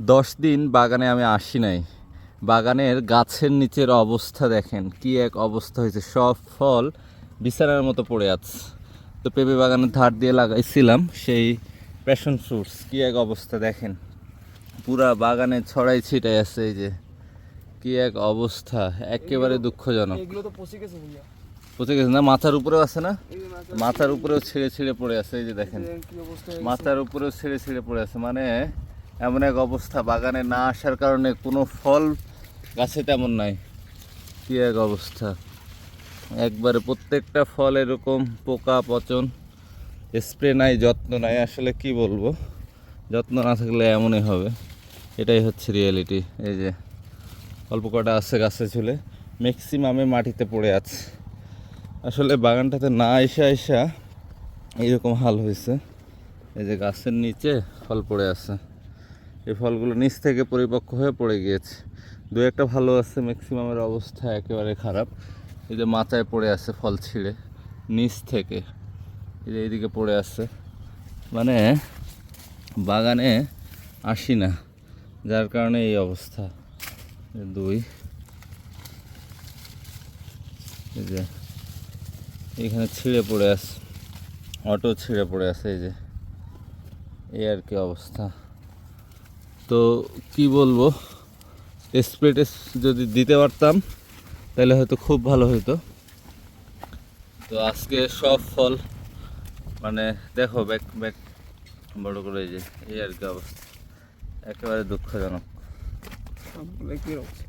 10 দিন বাগানে আমি আসি নাই। বাগানের গাছের নিচের অবস্থা দেখেন, কি এক অবস্থা হয়েছে, সব ফল বিছানার মতো পড়ে আছে। তো পেঁপে বাগানের ধার দিয়ে লাগাইছিলাম সেই প্যাশন ফ্রুটস, কি এক অবস্থা দেখেন, পুরা বাগানে ছড়াই ছিটাই আছে। এই যে কি এক অবস্থা, একেবারে দুঃখজনক। এগুলো তো পচে গেছে ভাইয়া। পচে গেছে না? মাথার উপরেও আছে না? এই যে মাথার উপরেও ছিঁড়ে ছিঁড়ে পড়ে আছে। এই যে দেখেন, কি অবস্থা হয়ে গেছে। মাথার উপরেও ছিঁড়ে ছিঁড়ে পড়ে আছে। মানে এমন এক অবস্থা, বাগানে না আসার কারণে কোনো ফল গাছে তেমন নাই। কি এক অবস্থা, একবারে প্রত্যেকটা ফল এরকম পোকা পচন, স্প্রে নাই, যত্ন নাই। আসলে কি বলবো, যত্ন না থাকলে এমনই হবে, এটাই হচ্ছে রিয়েলিটি। এই যে অল্প কটা আছে গাছে ঝুলে, ম্যাক্সিমামে মাটিতে পড়ে আছে। আসলে বাগানটাতে না আইসা এইরকম হাল হয়েছে। এই যে গাছের নিচে ফল পড়ে আছে, এই ফলগুলো নিচ থেকে পরিপক্ক হয়ে পড়ে গিয়েছে। দু একটা ভালো আছে, ম্যাক্সিমামের অবস্থা একেবারে খারাপ। এই যে মাথায় পড়ে আছে ফল ছিঁড়ে নিচ থেকে, এই যে এইদিকে পড়ে আছে। মানে বাগানে আসি না, যার কারণে এই অবস্থা। দুই, এই যে এখানে ছিঁড়ে পড়ে আছে, অটো ছিঁড়ে পড়ে আছে। এই যে এই আর কি অবস্থা। তো কি বলবো, স্প্রে যদি দিতে পারতাম তাহলে হয়তো খুব ভালো হতো। তো আজকে সব ফল মানে দেখো ব্যাক ব্যাক বড় করে, এই যে এই আর কি অবস্থা, একেবারে দুঃখজনক। সবগুলো কি অবস্থা।